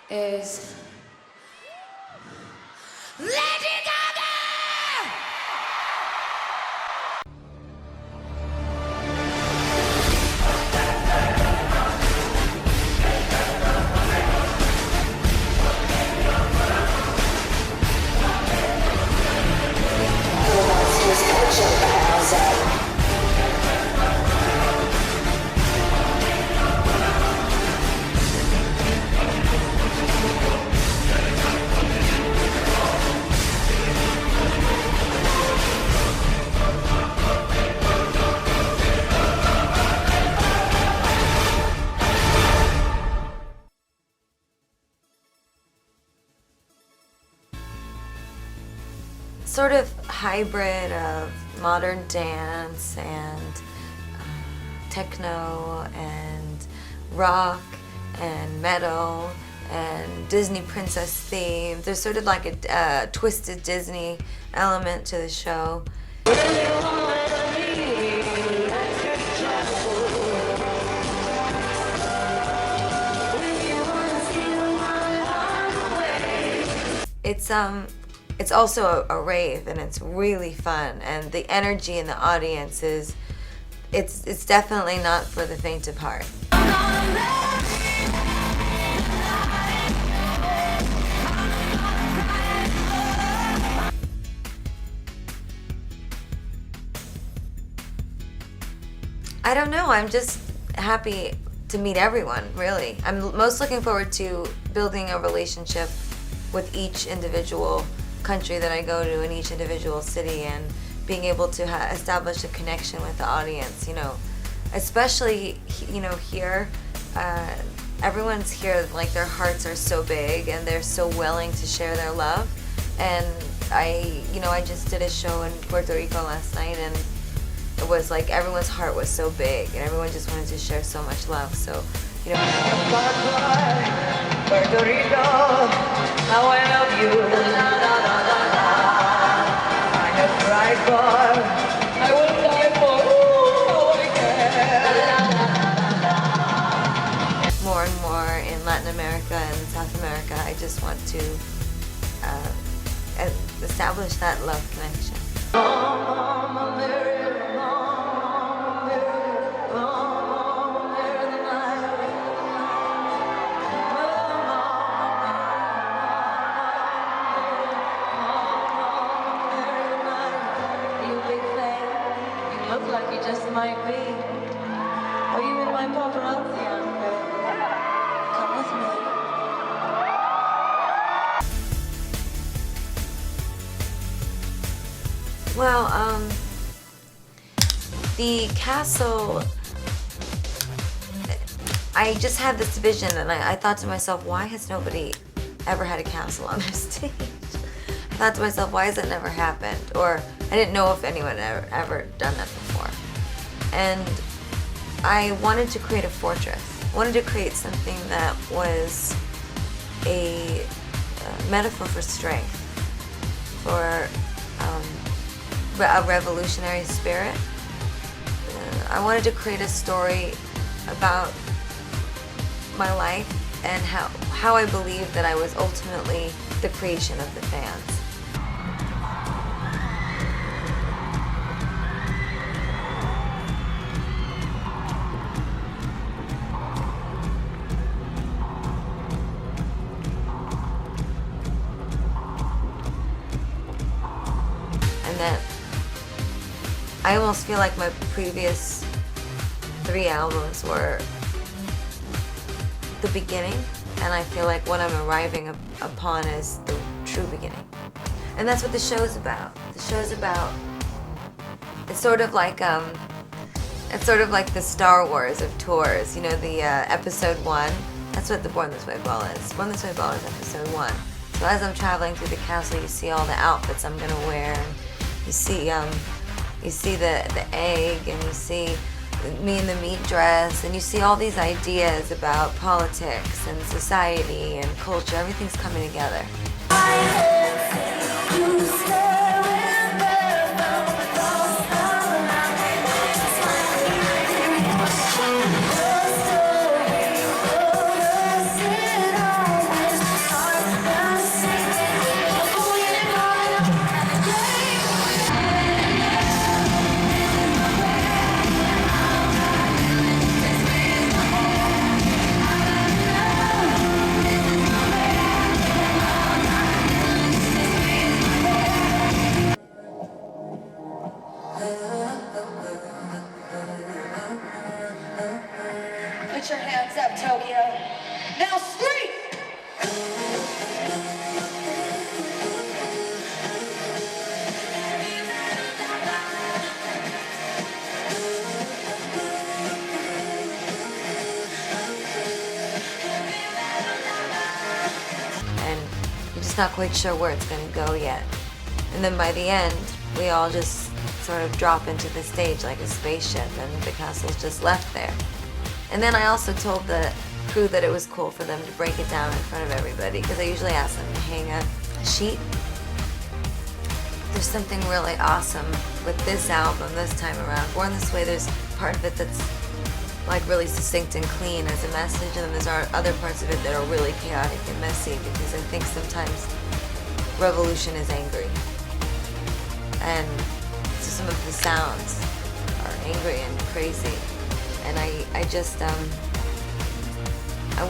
is Lady Gaga! Sort of hybrid of modern dance and techno and rock and metal and Disney princess theme. There's sort of like a twisted Disney element to the show. It's also a rave, and it's really fun, and the energy in the audience is it's definitely not for the faint of heart. I don't know, I'm just happy to meet everyone, really. I'm most looking forward to building a relationship with each individual country that I go to in each individual city, and being able to establish a connection with the audience, especially, here, everyone's here, like their hearts are so big and they're so willing to share their love. And I just did a show in Puerto Rico last night, and it was like everyone's heart was so big and everyone just wanted to share so much love. So, Puerto Rico, how I love you. I have cried for, I will die for, ooh, I care. More and more in Latin America and South America, I just want to establish that love connection. Might be. Are you in my paparazzi outfit? Come with me. Well, the castle, I just had this vision, and I thought to myself, why has nobody ever had a castle on their stage? I thought to myself, why has it never happened? Or I didn't know if anyone had ever done that before. And I wanted to create a fortress. I wanted to create something that was a metaphor for strength, for a revolutionary spirit. I wanted to create a story about my life and how I believe that I was ultimately the creation of the fans. And that I almost feel like my previous 3 albums were the beginning, and I feel like what I'm arriving upon is the true beginning. And that's what the show is about. The show is about, it's sort of like the Star Wars of tours, the episode 1. That's what the Born This Way Ball is. Born This Way Ball is episode 1. So as I'm traveling through the castle, you see all the outfits I'm gonna wear, and you see the egg, and you see me in the meat dress, and you see all these ideas about politics and society and culture. Everything's coming together. Now scream! And you're just not quite sure where it's going to go yet. And then by the end, we all just sort of drop into the stage like a spaceship, and the castle's just left there. And then I also told the crew that it was cool for them to break it down in front of everybody, because I usually ask them to hang a sheet. There's something really awesome with this album this time around. Born This Way, there's part of it that's like really succinct and clean as a message, and then there's other parts of it that are really chaotic and messy, because I think sometimes revolution is angry. And so some of the sounds are angry and crazy. And I just, I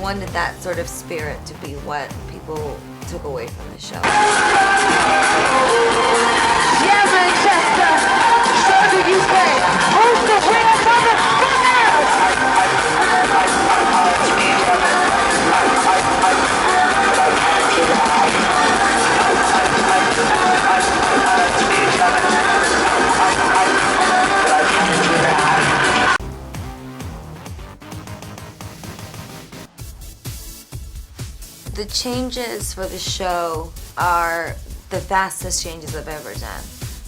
wanted that sort of spirit to be what people took away from the show. Yeah, Manchester! So did you say, who's the winner, The changes for the show are the fastest changes I've ever done.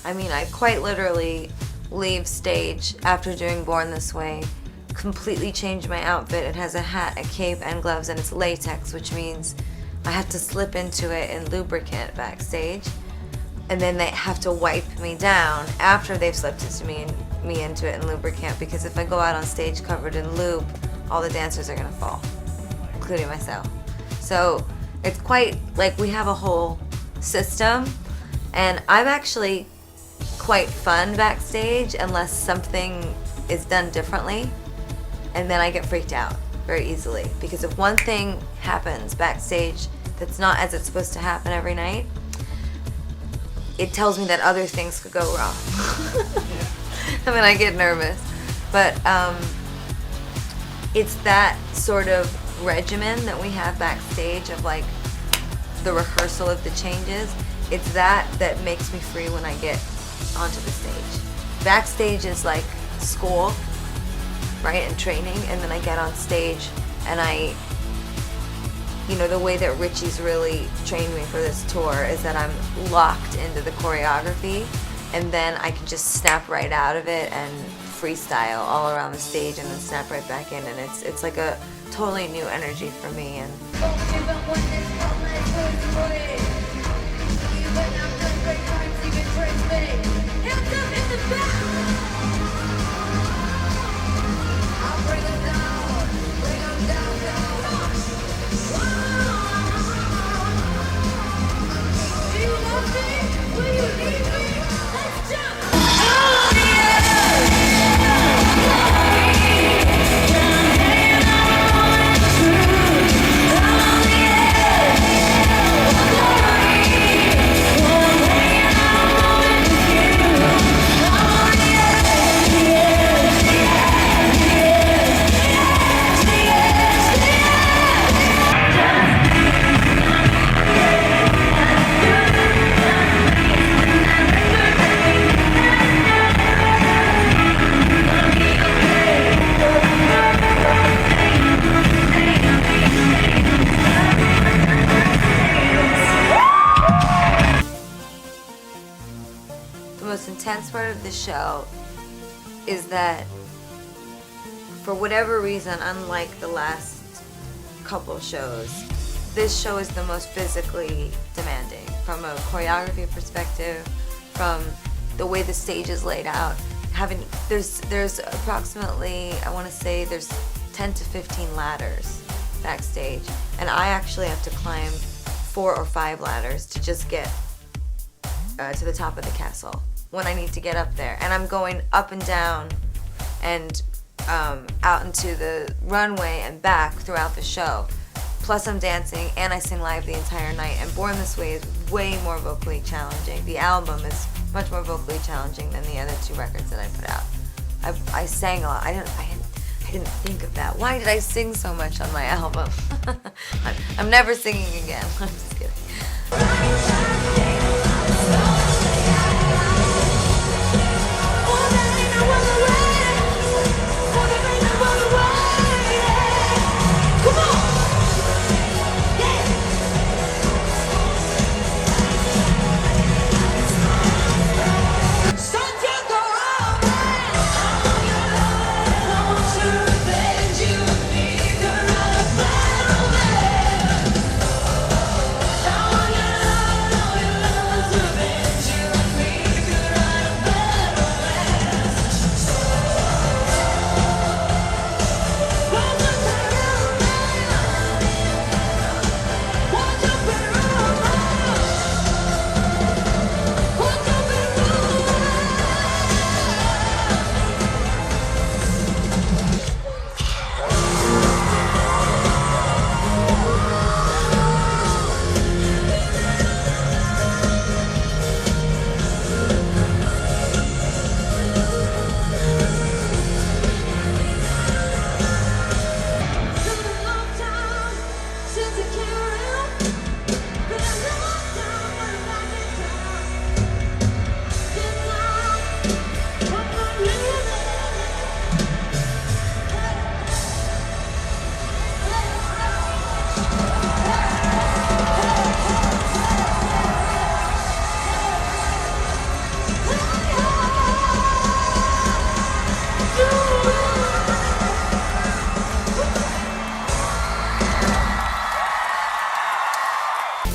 I mean, I quite literally leave stage after doing Born This Way, completely change my outfit. It has a hat, a cape, and gloves, and it's latex, which means I have to slip into it in lubricant backstage, and then they have to wipe me down after they've slipped me into it in lubricant, because if I go out on stage covered in lube, all the dancers are gonna fall, including myself. So it's quite like we have a whole system, and I'm actually quite fun backstage unless something is done differently, and then I get freaked out very easily, because if one thing happens backstage that's not as it's supposed to happen every night, it tells me that other things could go wrong. I mean, I get nervous, but it's that sort of regimen that we have backstage of like the rehearsal of the changes. It's that makes me free when I get onto the stage. Backstage is like school, right, and training, and then I get on stage and the way that Richie's really trained me for this tour is that I'm locked into the choreography, and then I can just snap right out of it and freestyle all around the stage and then snap right back in, and it's like a totally new energy for me. And the most intense part of the show is that, for whatever reason, unlike the last couple shows, this show is the most physically demanding from a choreography perspective, from the way the stage is laid out. There's approximately, I want to say there's 10 to 15 ladders backstage, and I actually have to climb 4 or 5 ladders to just get to the top of the castle when I need to get up there. And I'm going up and down and out into the runway and back throughout the show. Plus I'm dancing and I sing live the entire night. And Born This Way is way more vocally challenging. The album is much more vocally challenging than the other 2 records that I put out. I sang a lot. I didn't think of that. Why did I sing so much on my album? I'm never singing again. I'm just kidding.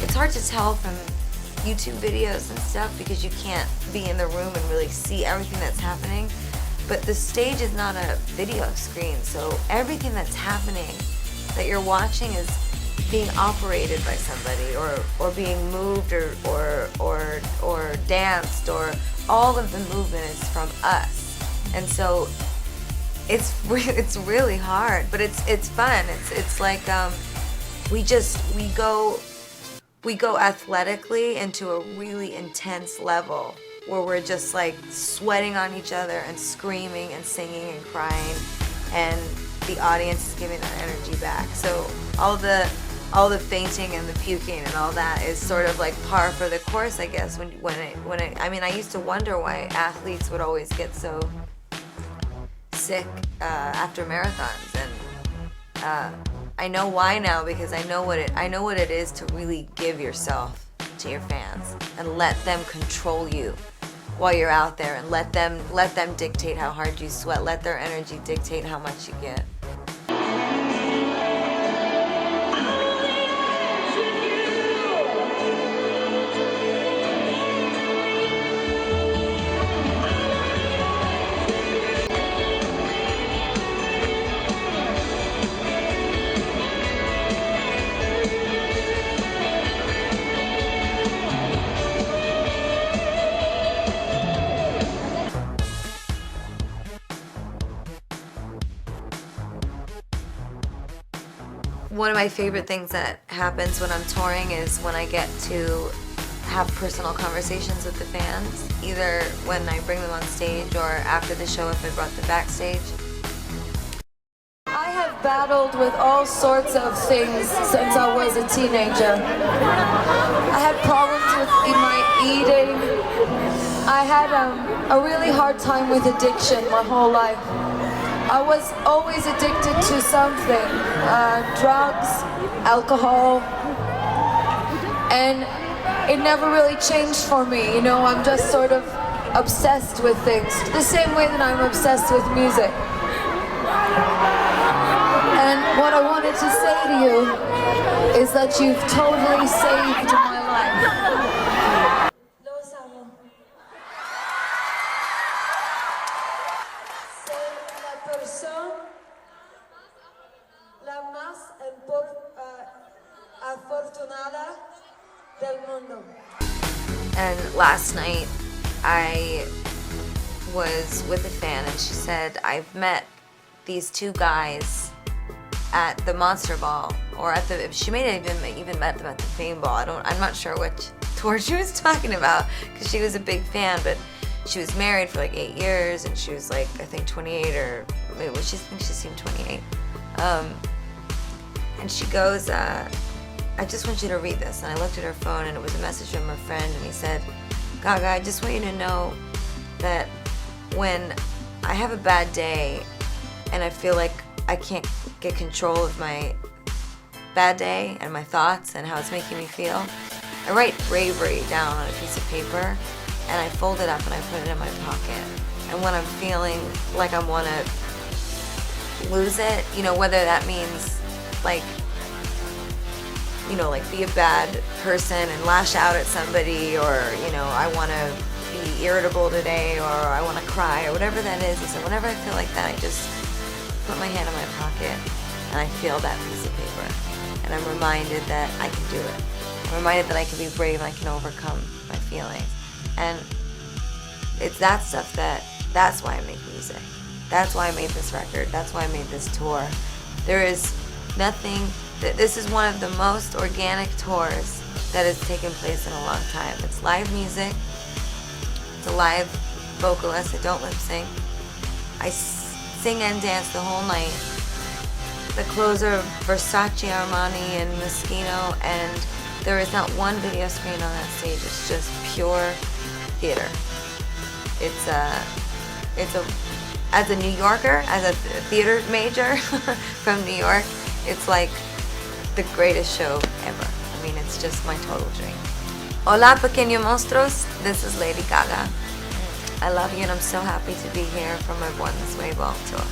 It's hard to tell from YouTube videos and stuff because you can't be in the room and really see everything that's happening. But the stage is not a video screen, so everything that's happening that you're watching is being operated by somebody, or being moved, or danced, or all of the movement is from us. And so it's really hard, but it's fun. It's like we go athletically into a really intense level where we're just like sweating on each other and screaming and singing and crying, and the audience is giving that energy back. So all the fainting and the puking and all that is sort of like par for the course, I guess. I mean, I used to wonder why athletes would always get so sick after marathons, and I know why now, because I know what it is to really give yourself to your fans and let them control you while you're out there, and let them dictate how hard you sweat, let their energy dictate how much you get. One of my favorite things that happens when I'm touring is when I get to have personal conversations with the fans, either when I bring them on stage or after the show if I brought them backstage. I have battled with all sorts of things since I was a teenager. I had problems in my eating. I had a really hard time with addiction my whole life. I was always addicted to something, drugs, alcohol, and it never really changed for me. You know, I'm just sort of obsessed with things, the same way that I'm obsessed with music. And what I wanted to say to you is that you've totally saved my life. Los amo. Soy la persona la más afortunada del mundo. And last night I was with a fan and she said, I've met these two guys at the Monster Ball, or at the, she may have even met them at the Fame Ball. I'm not sure which tour she was talking about, because she was a big fan, but she was married for like 8 years, and she was like, I think 28, or maybe she seemed 28. And she goes, I just want you to read this. And I looked at her phone, and it was a message from her friend, and he said, Gaga, I just want you to know that when I have a bad day and I feel like I can't get control of my bad day and my thoughts and how it's making me feel, I write bravery down on a piece of paper and I fold it up and I put it in my pocket. And when I'm feeling like I want to lose it, you know, whether that means like, you know, like be a bad person and lash out at somebody, or, you know, I want to be irritable today, or I want to cry, or whatever that is. He said, whenever I feel like that, I just put my hand in my pocket and I feel that piece of paper. And I'm reminded that I can do it. I'm reminded that I can be brave and I can overcome my feelings. And it's that stuff that's why I make music. That's why I made this record. That's why I made this tour. There is nothing, this is one of the most organic tours that has taken place in a long time. It's live music. It's a live vocalist. I don't lip sync. I sing and dance the whole night. The clothes are Versace, Armani, and Moschino, and there is not one video screen on that stage. It's just pure theater. It's as a New Yorker, as a theater major from New York, it's like the greatest show ever. I mean, it's just my total dream. Hola, pequeños monstruos. This is Lady Gaga. I love you, and I'm so happy to be here for my Born This Way Ball tour.